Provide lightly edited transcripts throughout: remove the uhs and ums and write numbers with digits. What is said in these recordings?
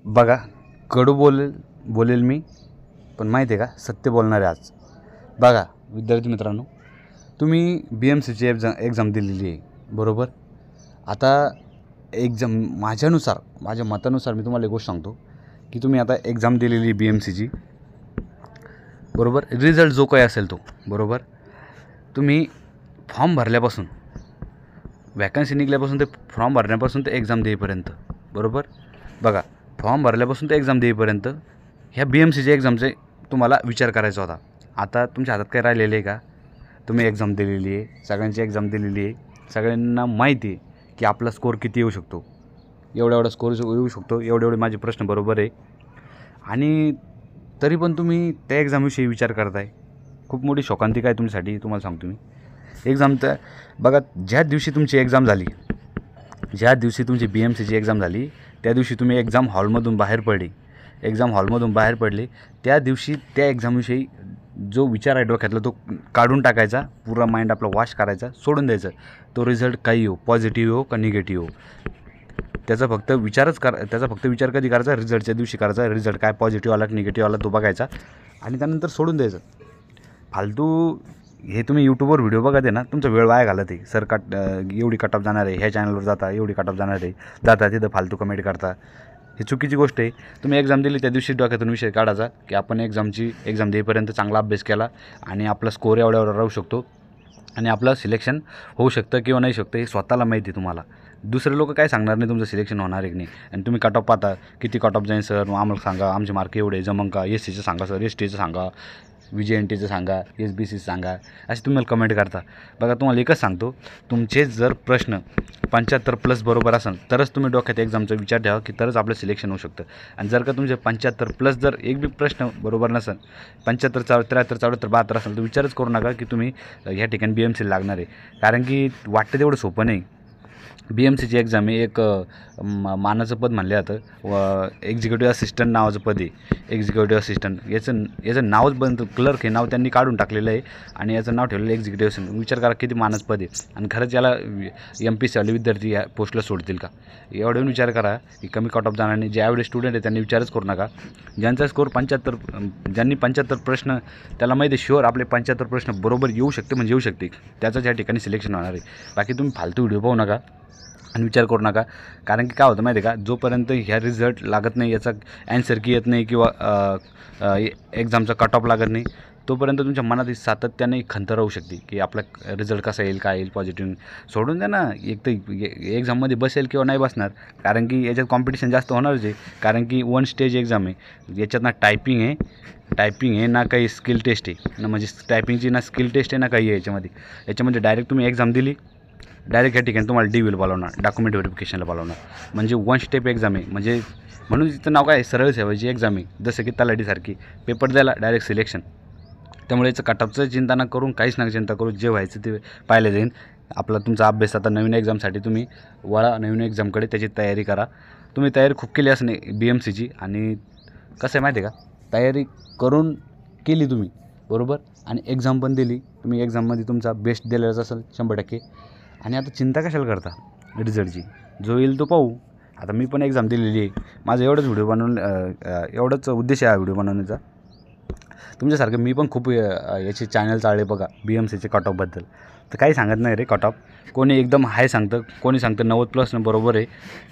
बघा, कडू बोलेल मी, पण माहिती आहे का सत्य बोलणार आहे आज. बघा विद्यार्थी मित्रांनो, तुम्ही BMCची एक्झाम दिलेली आहे बरोबर. आता एक्झाम माझ्या मतानुसार मी तुम्हाला एक गोष्ट सांगतो की तुम्ही आता एक्झाम दिलेली BMCची बरोबर. रिझल्ट जो काही असेल तो बरोबर, तुम्ही फॉर्म भरल्यापासून, वॅकन्सी निघल्यापासून ते फॉर्म भरण्यापासून ते एक्झाम देईपर्यंत बरोबर. बघा, फॉर्म भरल्यापासून ते एक्झाम देईपर्यंत ह्या BMCची एक्झामचे तुम्हाला विचार करायचा होता. आता तुमच्या हातात काय राहिलेलं आहे का? तुम्ही एक्झाम दिलेली आहे, सगळ्यांची एक्झाम दिलेली आहे, सगळ्यांना माहिती आहे की आपला स्कोअर किती येऊ शकतो, एवढा स्कोअर येऊ शकतो, एवढे माझे प्रश्न बरोबर आहे. आणि तरी पण तुम्ही त्या एक्झामविषयी विचार करताय. खूप मोठी शोकांतिका आहे तुमच्यासाठी. तुम्हाला सांगतो मी, एक्झाम तर बघा, ज्या दिवशी तुमची एक्झाम झाली, ज्या दिवशी तुमची BMCची एक्झाम झाली, त्या दिवशी तुम्ही एक्झाम हॉलमधून बाहेर पडले, त्या दिवशी त्या एक्झामविषयी जो विचार आहे डोक्यातला तो काढून टाकायचा, पुरा माइंड आपला वॉश करायचा, सोडून द्यायचं. तो रिझल्ट काही हो, पॉझिटिव्ह हो का निगेटिव्ह हो, त्याचा फक्त विचार कधी करायचा? रिझल्टच्या दिवशी करायचा. रिझल्ट काय पॉझिटिव्ह आला की निगेटिव्ह आला तो बघायचा आणि त्यानंतर सोडून द्यायचं. फालतू हे तुम्ही यूट्यूबवर व्हिडिओ बघत आहे ना, तुमचा वेळ वाया घालत आहे. एवढी कट ऑफ जाणार आहे, ह्या चॅनलवर जाता, एवढी कट ऑफ जाणार आहे, जाता तिथं फालतू कमेंट करता. ही चुकीची गोष्ट आहे. तुम्ही एक्झाम दिली त्या दिवशी डोक्यातून विषय काढायचा की आपण एक्झाम देईपर्यंत चांगला अभ्यास केला आणि आपला स्कोअर एवढ्यावर राहू शकतो आणि आपलं सिलेक्शन होऊ शकतं किंवा नाही शकतं हे स्वतःला माहिती आहे तुम्हाला. दुसरे लोक काय सांगणार नाही तुमचं सिलेक्शन होणार आहे की नाही. आणि तुम्ही कट ऑफ पाहता, किती कट ऑफ जाईल सर, आम्हाला सांगा, आमचे मार्क एवढे जमंग का, SCचं सांगा सर, STचं सांगा, VJNTचं सांगा, SBCचं सांगा, असे तुम्हाला कमेंट करता. बघा, तुम्हाला एकच सांगतो, तुमचे जर प्रश्न 75+ बरोबर असेल तरच तुम्ही डोक्यात एक्झामचा विचार ठेवा की तरच आपलं सिलेक्शन होऊ शकतं. आणि जर का तुमचे 75+ जर एक बी प्रश्न बरोबर नसेल, 75, 73, 74, 72 असेल, तर विचारच करू नका की तुम्ही ह्या ठिकाणी BMC लागणार आहे. कारण की वाटतं तेवढं सोपं नाही. BMCची एक्झाम हे एक मानाचं पद म्हणलं जातं व एक्झिक्युटिव्ह असिस्टंट नावाचं पद आहे. एक्झिक्युटिव्ह असिस्टंट याचं नावच बंद, क्लर्क हे नाव त्यांनी काढून टाकलेलं आहे आणि याचं नाव ठेवलेलं एक्झिक्युटिव्ह असिस्टंट. विचार करा किती मानाचं पद आहे. आणि खरंच याला MPSCवाले विद्यार्थी या पोस्टला सोडतील का? एवढं विचार करा की कमी कट ऑफ जाणार नाही. जे ॲव्हरेज स्टुडंट आहे त्यांनी विचारच करू नका. ज्यांचा स्कोअर 75, ज्यांनी 75 प्रश्न, त्याला माहिती आहे शुअर आपले 75 प्रश्न बरोबर येऊ शकते म्हणजे येऊ शकते, त्याचंच या ठिकाणी सिलेक्शन होणार आहे. बाकी तुम्ही फालतू व्हिडिओ पाहू नका आणि विचार करू नका. कारण की काय होतं माहिती आहे का, जोपर्यंत ह्या रिझल्ट लागत नाही, याचा ॲन्सर की येत नाही किंवा एक्झामचा कट ऑफ लागत नाही, तोपर्यंत तुमच्या मनात सातत्याने खंत राहू शकते की आपला रिझल्ट कसा येईल, काय येईल, पॉझिटिव्ह. सोडून द्या ना, एक तर एक्झाममध्ये बसेल किंवा नाही बसणार. कारण की याच्यात कॉम्पिटिशन जास्त होणारच आहे. कारण की 1 स्टेज एक्झाम आहे. याच्यात ना टायपिंग आहे ना काही स्किल टेस्ट आहे ना, म्हणजे टायपिंगची ना स्किल टेस्ट आहे ना काही आहे याच्यामध्ये डायरेक्ट तुम्ही एक्झाम दिली, डायरेक्ट या ठिकाणी तुम्हाला DVL बोलावणार, डॉक्युमेंट व्हेरिफिकेशनला बोलावणार. म्हणजे 1 स्टेप एक्झाम आहे. म्हणून तिचं नाव काय आहे, सरळ सेवेची एक्झाम आहे. जसं की तलाठीसारखी, पेपर द्यायला डायरेक्ट सिलेक्शन. त्यामुळे याचं कट ऑफचं चिंता न करून, काहीच नका चिंता करू, जे व्हायचं ते पाहिलं जाईल. आपला तुमचा अभ्यास आता नवीन एक्झामसाठी तुम्ही वळा, नवीन एक्झामकडे त्याची तयारी करा. तुम्ही तयारी खूप केली असं नाही BMCची. आणि कसं आहे माहिती आहे का, तयारी करून केली तुम्ही बरोबर आणि एक्झाम पण दिली तुम्ही, एक्झाममध्ये तुमचा बेस्ट दिलेलाच असेल 100%. आणि आता चिंता कशाला करता रिझल्टची? जो येईल तो पाहू. आता मी पण एक्झाम दिलेली आहे. माझं एवढंच उद्देश आहे हा व्हिडिओ बनवण्याचा. तुमच्यासारखं मी पण खूप याचे चॅनल चालले बघा BMCचे कट ऑफबद्दल. तर काही सांगत नाही रे कट ऑफ. कोणी एकदम हाय सांगतं, कोणी सांगतं 90+ बरोबर आहे,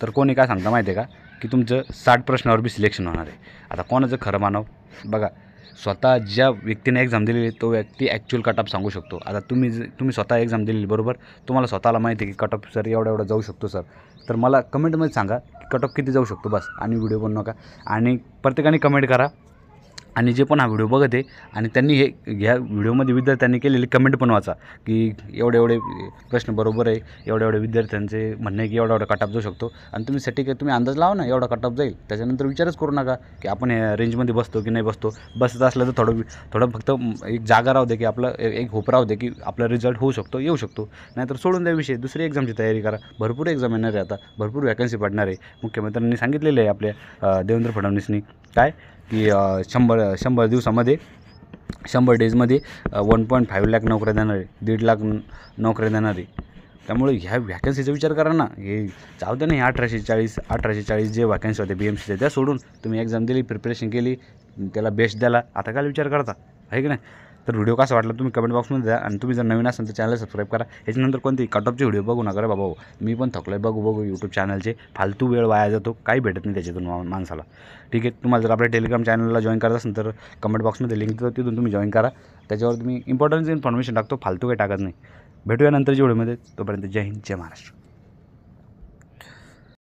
तर कोणी काय सांगतं माहिती आहे का, की तुमचं 60 प्रश्नावर बी सिलेक्शन होणार आहे. आता कोणाचं खरं मानावं? बघा, स्वतः ज्या व्यक्तीने एक्झाम दिलेली तो व्यक्ती ॲक्च्युअल कट ऑफ सांगू शकतो. आता तुम्ही स्वतः एक्झाम दिलेली बरोबर, तुम्हाला स्वतःला माहिती आहे की कट ऑफ सर एवढा जाऊ शकतो सर, तर मला कमेंटमध्ये सांगा की कट ऑफ किती जाऊ शकतो बस. आणि व्हिडिओ बनवू नका आणि प्रत्येकाने कमेंट करा. आणि जे पण हा व्हिडिओ बघत आहे आणि त्यांनी ह्या व्हिडिओमध्ये विद्यार्थ्यांनी केलेली कमेंट पण वाचा की एवढे प्रश्न बरोबर आहे, एवढे विद्यार्थ्यांचे म्हणणे की एवढा कट ऑफ जाऊ शकतो. आणि तुम्ही तुम्ही अंदाज लावा ना एवढा कट ऑफ जाईल. त्याच्यानंतर विचारच करू नका की आपण ह्या रेंजमध्ये बसतो की नाही बसतो. बसत असलं तर थोडं फक्त एक जागा राहू दे की आपलं एक होप राहू दे की आपला रिझल्ट होऊ शकतो, येऊ शकतो. नाहीतर सोडून द्या विषय, दुसरी एक्झामची तयारी करा. भरपूर एक्झाम येणार आहे आता, भरपूर वॅकन्सी पडणार आहे. मुख्यमंत्र्यांनी सांगितलेलं आहे आपल्या देवेंद्र फडणवीसनी काय की 100 दिवसामध्ये 100 डेजमध्ये 1.5 लाख नोकऱ्या देणार आहे, 1.5 लाख नोकऱ्या देणार आहे. त्यामुळे ह्या व्हॅकन्सीचा विचार करा ना. हे जाऊ दे नाही 1840 जे व्हॅकन्सी होते BMCच्या त्या सोडून तुम्ही एक्झाम दिली, प्रिपरेशन केली, त्याला बेस्ट द्याला, आता काय विचार करता आहे की नाही. तर व्हिडिओ कसा वाटला तुम्ही कमेंट बॉक्समध्ये द्या. आणि तुम्ही जर नवीन असाल तर चॅनल सबस्क्राईब करा. याच्यानंतर कोणती कट ऑफचे व्हिडिओ बघू नका रे बाबा. मी पण थकलो आहे बघू यूट्यूब चॅनलचे. फालतू वेळ वाया जातो, काही भेटत नाही त्याच्यातून माणसाला. ठीक आहे, तुम्हाला जर आपल्या टेलिग्राम चॅनलला जॉईन करायचं असेल तर कमेंट बॉक्समध्ये लिंक देतो, तिथून तुम्ही जॉईन करा. त्याच्यावर तुम्ही इम्पॉर्टन्स इन्फॉर्मेशन टाकतो, फालतू काही टाकत नाही. भेटूया नंतरच्या व्हिडिओमध्ये. तोपर्यंत जय हिंद, जय महाराष्ट्र.